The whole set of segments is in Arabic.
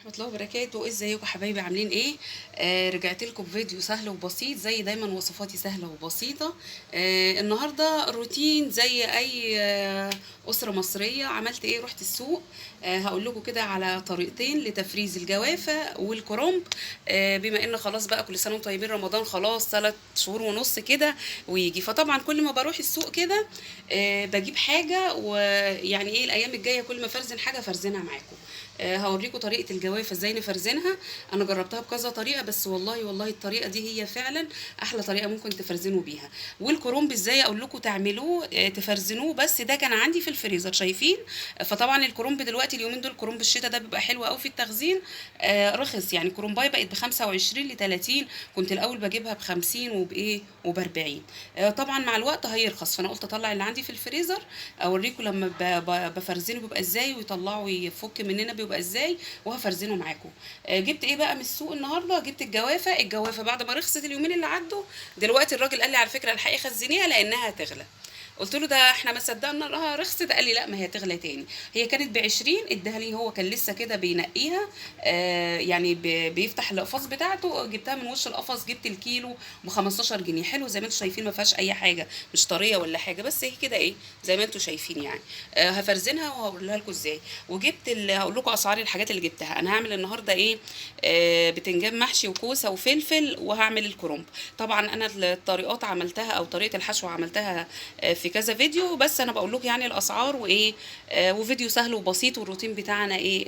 ورحمة الله وبركاته. ازيكم حبايبي؟ عاملين ايه؟ رجعت لكم بفيديو سهل وبسيط زي دايما، وصفاتي سهلة وبسيطة. النهاردة روتين زي اي اسرة مصرية. عملت ايه؟ رحت السوق. هقول لكم كده على طريقتين لتفريز الجوافة والكرنب. بما ان خلاص بقى كل سنة وانتم طيبين، رمضان خلاص 3 شهور ونص كده ويجي. فطبعا كل ما بروح السوق كده بجيب حاجة، ويعني ايه الايام الجاية كل ما فرزن حاجة فرزنها معاكم. هوريكم طريقة الجوافة ازاي نفرزنها. انا جربتها بكذا طريقة، بس والله الطريقة دي هي فعلا احلى طريقة ممكن تفرزنوا بيها. والكرنب ازاي اقول لكم تعملوه تفرزنوه، بس ده كان عندي في الفريزر شايفين. فطبعا الكرنب دلوقتي اليومين دول كرنب الشتاء ده بيبقى حلو قوي في التخزين. رخص يعني، كرنبايه بقت ب 25 ل 30. كنت الاول بجيبها ب 50 وبايه وب 40. طبعا مع الوقت هيرخص، فانا قلت اطلع اللي عندي في الفريزر اوريكم لما بفرزنه بيبقى ازاي، ويطلعوا يفك مننا بيبقى ازاي، وهفرزنه معاكم. جبت ايه بقى من السوق النهارده؟ جبت الجوافه بعد ما رخصت اليومين اللي عدوا. دلوقتي الراجل قال لي على فكره الحقيقه خزنيها لانها هتغلى. قلت له ده احنا ما صدقنا انها رخصت. قال لي لا، ما هي تغلى تاني. هي كانت ب 20، اداها لي هو كان لسه كده بينقيها. يعني بيفتح القفص بتاعته. جبتها من وش القفص، جبت الكيلو ب 15 جنيه. حلو زي ما انتم شايفين، ما فيهاش اي حاجه، مش طريه ولا حاجه، بس هي كده ايه زي ما انتم شايفين يعني. هفرزنها وهقولها لكم ازاي. وجبت هقول لكم اسعار الحاجات اللي جبتها. انا هعمل النهارده ايه؟ بتنجان محشي وكوسه وفلفل، وهعمل الكرنب. طبعا انا الطريقات عملتها، او طريقه الحشو عملتها في كذا فيديو، بس انا بقول لكم يعني الاسعار وايه. وفيديو سهل وبسيط، والروتين بتاعنا ايه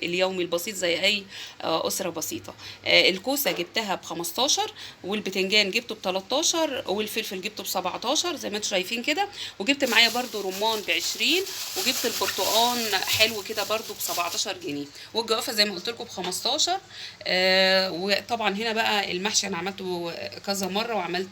اليومي البسيط زي اي اسره بسيطه. الكوسه جبتها ب 15، والبتنجان جبته ب 13، والفلفل جبته ب 17 زي ما انتم شايفين كده. وجبت معايا برده رمان ب 20، وجبت البرتقان حلو كده برده ب 17 جنيه، والجوافه زي ما قلت لكم ب 15. وطبعا هنا بقى المحشي انا عملته كذا مره، وعملت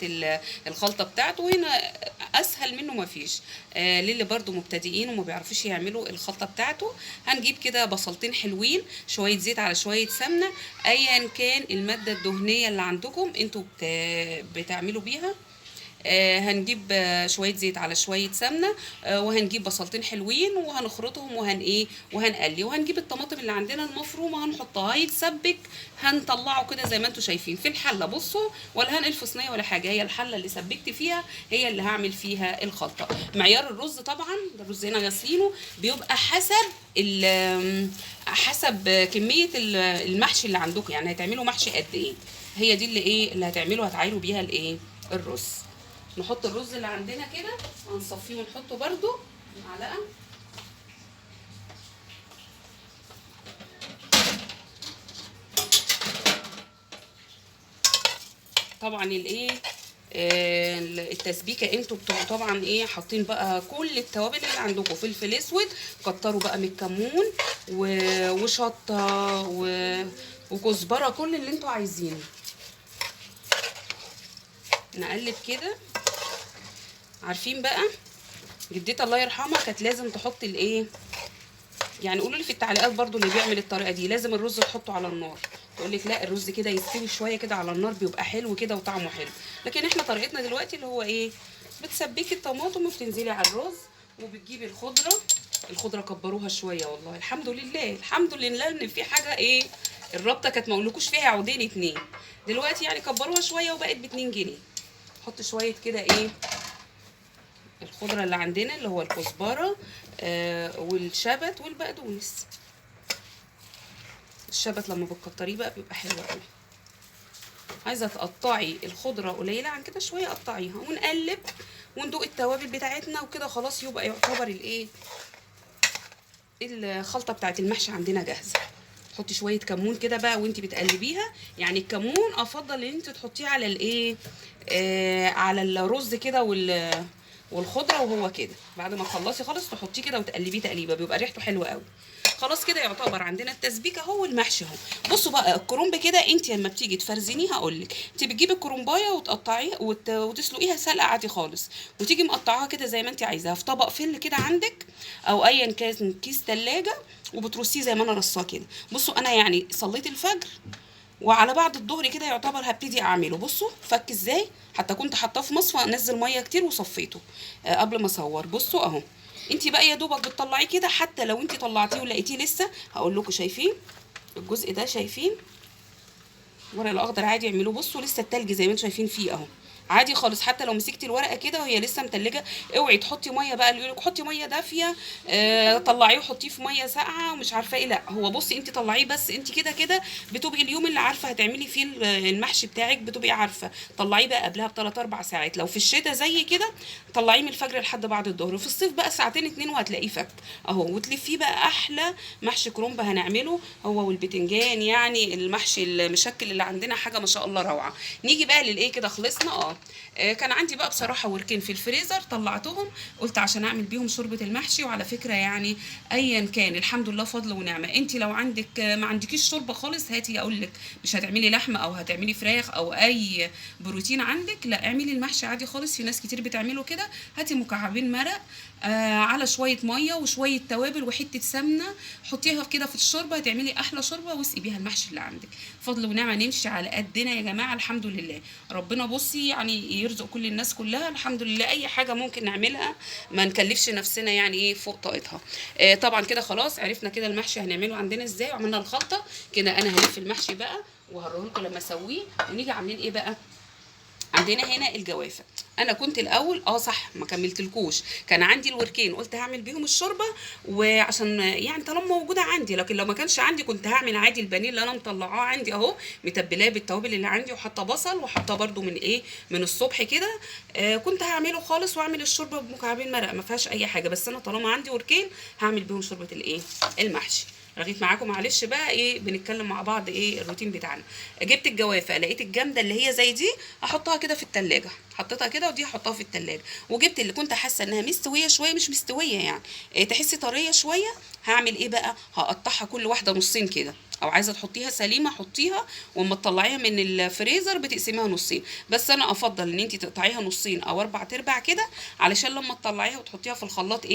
الخلطه بتاعته. وهنا اسهل منه ما فيش. للي برضو مبتدئين وما بيعرفوش يعملوا الخلطه بتاعته، هنجيب كده بصلتين حلوين، شويه زيت على شويه سمنه، ايا كان الماده الدهنيه اللي عندكم انتوا بتعملوا بيها. هنجيب شويه زيت على شويه سمنه. وهنجيب بصلتين حلوين وهنخرطهم وهنقلي. وهنجيب الطماطم اللي عندنا المفرومه هنحطها، هيتسبك. هنطلعه كده زي ما انتم شايفين في الحله. بصوا، ولا هنقل في صينيه ولا حاجه، هي الحله اللي سبكت فيها هي اللي هعمل فيها الخلطه. معيار الرز طبعا، ده الرز هنا غاسلينه، بيبقى حسب كميه المحشي اللي عندكم. يعني هتعملوا محشي قد ايه، هي دي اللي ايه اللي هتعملوا هتعايروا بيها الايه الرز. نحط الرز اللي عندنا كده وهنصفيه ونحطه برده معلقه. طبعا الايه التسبيكه انتوا بتوع طبعا ايه حاطين بقى كل التوابل اللي عندكم. فلفل اسود، كتروا بقى من الكمون وشطه وكزبره، كل اللي انتوا عايزينه. نقلب كده. عارفين بقى جدتي الله يرحمها كانت لازم تحط الايه، يعني قولوا لي في التعليقات برضو اللي بيعمل الطريقه دي، لازم الرز تحطه على النار. تقول لك لا، الرز كده يستوي شويه كده على النار بيبقى حلو كده وطعمه حلو. لكن احنا طريقتنا دلوقتي اللي هو ايه، بتسبكي الطماطم وبتنزلي على الرز، وبتجيبي الخضره كبروها شويه. والله الحمد لله ان في حاجه ايه، الرابطه كانت ما اقولكوش فيها عودين 2. دلوقتي يعني كبروها شويه وبقت ب2 جنيه. حط شويه كده ايه الخضره اللي عندنا اللي هو الكزبره والشبت والبقدونس. الشبت لما بتكتريه بقى بيبقى حلو قوي. عايزه تقطعي الخضره قليله عن كده شويه قطعيها، ونقلب وندوق التوابل بتاعتنا وكده خلاص. يبقى يعتبر الايه الخلطه بتاعت المحشي عندنا جاهزه. حطي شويه كمون كده بقى وانت بتقلبيها. يعني الكمون افضل ان انت تحطيه على الايه على الرز كده والخضره، وهو كده بعد ما تخلصي خالص تحطيه كده وتقلبيه تقليبه بيبقى ريحته حلوه قوي. خلاص كده يعتبر عندنا التسبيكه اهو والمحشي اهو. بصوا بقى الكرنب كده، انت لما بتيجي تفرزنيه هقول لك، انت بتجيبي الكرنبايه وتقطعيها وتسلقيها سلقه عادي خالص، وتيجي مقطعاها كده زي ما انت عايزاها في طبق فل كده عندك، او ايا كان كيس ثلاجه، وبترصيه زي ما انا رصاه كده. بصوا انا يعني صليت الفجر وعلى بعد الظهر كده يعتبر هبتدي اعمله. بصوا فك ازاي، حتى كنت حاطاه في مصفى انزل ميه كتير وصفيته قبل ما اصور. بصوا اهو، انت بقى يا دوبك بتطلعيه كده. حتى لو انت طلعتيه ولقيتيه لسه، هقول لكم شايفين الجزء ده شايفين الورق الاخضر عادي يعملوه. بصوا لسه التلج زي ما انتم شايفين فيه اهو، عادي خالص. حتى لو مسكتي الورقه كده وهي لسه متلجه، اوعي تحطي ميه بقى اللي يقولك حطي ميه دافيه، طلعيه وحطيه في ميه ساقعه ومش عارفه ايه. لا، هو بصي انت طلعيه بس، انت كده كده بتبقي اليوم اللي عارفه هتعملي فيه المحشي بتاعك بتبقي عارفه، طلعيه بقى قبلها بثلاث اربع ساعات. لو في الشتاء زي كده طلعيه من الفجر لحد بعد الظهر، وفي الصيف بقى ساعتين اتنين وهتلاقيه فك اهو. وتلفيه بقى احلى محشي كرنب هنعمله هو والبتنجان. يعني المحشي المشكل اللي عندنا حاجه ما شاء الله روعه. نيجي بقى للايه كده، خلصنا كان عندي بقى بصراحه وركين في الفريزر طلعتهم، قلت عشان اعمل بيهم شوربه المحشي. وعلى فكره يعني ايا كان الحمد لله فضل ونعمه. انت لو عندك ما عندكيش شوربه خالص، هاتي اقول لك مش هتعملي لحمه او هتعملي فراخ او اي بروتين عندك، لا اعملي المحشي عادي خالص. في ناس كتير بتعمله كده. هاتي مكعبين مرق على شويه ميه وشويه توابل وحته سمنه، حطيها كده في الشوربه، هتعملي احلى شوربه واسقي بيها المحشي اللي عندك. فضل ونعمه، نمشي على قدنا يا جماعه الحمد لله. ربنا بصي يعني يرزق كل الناس كلها الحمد لله. اي حاجه ممكن نعملها ما نكلفش نفسنا يعني ايه فوق طاقتها. طبعا كده خلاص عرفنا كده المحشي هنعمله عندنا ازاي، وعملنا الخلطه كده. انا هلف المحشي بقى وهوريهولكم لما اسويه. ونيجي عاملين ايه بقى عندنا هنا الجوافه. انا كنت الاول صح ما كملتلكوش، كان عندي الوركين قلت هعمل بيهم الشوربه وعشان يعني طالما موجوده عندي. لكن لو ما كانش عندي كنت هعمل عادي البانيه اللي انا مطلعاه عندي اهو، متبلاه بالتوابل اللي عندي، وحاطه بصل وحاطه برده من الصبح كده. كنت هعمله خالص واعمل الشوربه بمكعبين مرق ما فيهاش اي حاجه. بس انا طالما عندي وركين هعمل بيهم شوربه المحشي. رغيت معاكم معلش بقى بنتكلم مع بعض الروتين بتاعنا. جبت الجوافه لقيت الجامده اللي هي زي دي احطها كده في التلاجة، حطيتها كده ودي احطها في التلاجة. وجبت اللي كنت حاسه انها مستويه شويه مش مستويه يعني تحسي طريه شويه، هعمل ايه بقى، هقطعها كل واحده نصين كده. او عايزه تحطيها سليمه حطيها، واما تطلعيها من الفريزر بتقسميها نصين. بس انا افضل ان انت تقطعيها نصين او اربع تربع كده، علشان لما تطلعيها وتحطيها في الخلاط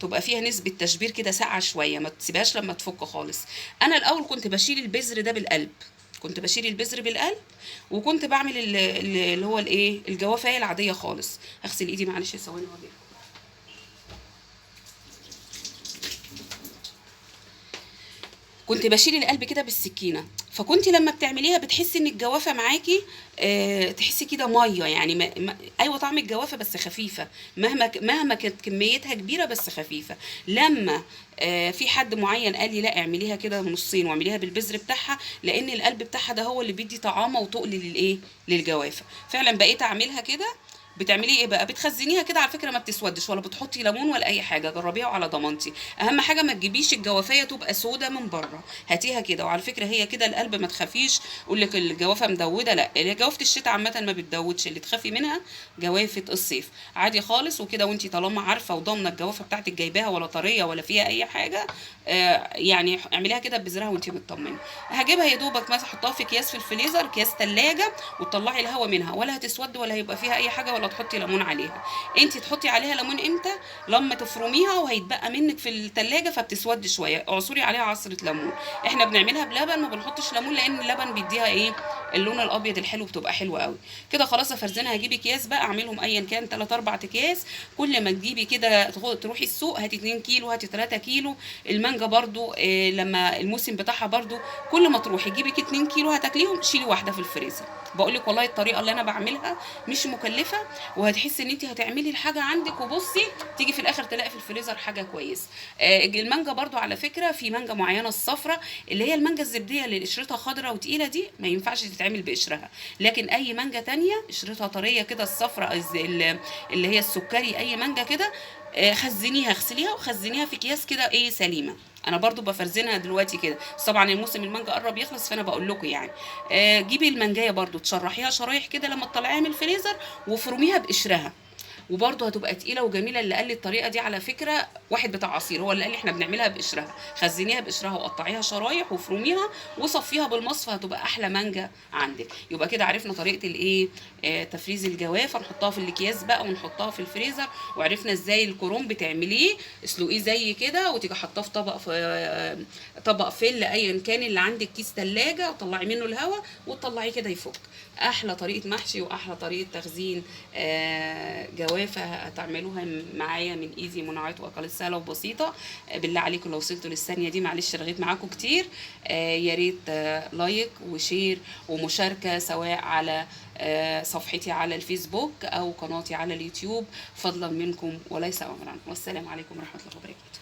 تبقى فيها نسبه تشبير كده ساقعه شويه، ما تسيبهاش لما تفك خالص. انا الاول كنت بشيل البذر ده بالقلب، كنت بشيل البذر بالقلب. وكنت بعمل اللي هو الجوافه العاديه خالص. هغسل ايدي معلش ثواني واجي. كنت بشيل القلب كده بالسكينه. فكنت لما بتعمليها بتحسي ان الجوافه معاكي تحسي كده ميه يعني ايوه طعم الجوافه بس خفيفه، مهما كانت كميتها كبيره بس خفيفه. لما في حد معين قال لي لا اعمليها كده نصين واعمليها بالبذر بتاعها، لان القلب بتاعها ده هو اللي بيدي طعامه وتقل للجوافه. فعلا بقيت اعملها كده. بتعملي ايه بقى، بتخزنيها كده على فكره ما بتسودش ولا بتحطي ليمون ولا اي حاجه، جربيها وعلى ضمانتي. اهم حاجه ما تجيبيش الجوافيه تبقى سودا من بره، هاتيها كده. وعلى فكره هي كده القلب ما تخافيش اقول لك الجوافه مدوده، لا جوافه الشتاء عامه ما بتدودش، اللي تخافي منها جوافه الصيف عادي خالص. وكده وانت طالما عارفه وضامنه الجوافه بتاعتك جايباها ولا طريه ولا فيها اي حاجه يعني اعمليها كده ببذرها وانت مطمنه. هجيبها يا دوبك مثلا احطها في اكياس في الفريزر، اكياس ثلاجه، وتطلعي الهواء منها، ولا هتسود ولا هيبقى فيها اي حاجه ولا تحطي ليمون عليها. انت تحطي عليها ليمون امتى، لما تفرميها وهيتبقى منك في الثلاجه فبتسود شويه، اعصري عليها عصره ليمون. احنا بنعملها بلبن ما بنحطش ليمون، لان اللبن بيديها اللون الابيض الحلو، بتبقى حلوه قوي كده. خلاص افرزنها، هجيب اكياس بقى اعملهم ايا كان 3 4 اكياس. كل ما تجيبي كده تروحي السوق هاتي 2 كيلو هاتي 3 كيلو. المانجا برضو لما الموسم بتاعها برضو كل ما تروحي تجيبي 2 كيلو هتاكليهم، شيلي واحده في الفريزر. بقول لك والله الطريقه اللي انا بعملها مش مكلفه، وهتحسي ان انت هتعملي الحاجه عندك وبصي تيجي في الاخر تلاقي في الفريزر حاجه كويس. المانجا برضو على فكره في مانجا معينه الصفراء اللي هي المانجا الزبديه اللي قشرتها خضراء وتقيله دي ما ينفعش تتعمل بقشرها. لكن اي مانجا تانية قشرتها طريه كده الصفراء اللي هي السكري، اي مانجا كده خزنيها، اغسليها وخزنيها في اكياس كده سليمه. انا برضو بفرزنها دلوقتي كده، بس طبعا الموسم المانجا قرب يخلص فانا بقول لكم يعني جيبي المانجايه برضو تشرحيها شرايح كده لما تطلعيها من الفريزر وفرميها بقشرها، وبرده هتبقى تقيله وجميله. اللي قال لي الطريقه دي على فكره واحد بتاع عصير، هو اللي قال لي احنا بنعملها بقشرها. خزنيها بقشرها وقطعيها شرايح وفروميها وصفيها بالمصفى، هتبقى احلى مانجا عندك. يبقى كده عرفنا طريقه تفريز الجوافه، نحطها في الاكياس بقى ونحطها في الفريزر. وعرفنا ازاي الكرنب بتعمليه، اسلقيه زي كده وتيجي حطاه في طبق فل ايا كان اللي عندك، كيس ثلاجه، وطلعي منه الهواء وتطلعيه كده يفك. احلى طريقه محشي واحلى طريقه تخزين جوافه الجوافه هتعملوها معايا من ايزي منوعات واكلات سهله وبسيطه. بالله عليكم لو وصلتوا للثانيه دي معلش رغيت معاكم كتير. يا ريت لايك وشير ومشاركه سواء على صفحتي على الفيسبوك او قناتي على اليوتيوب، فضلا منكم وليس امرا. والسلام عليكم ورحمه الله وبركاته.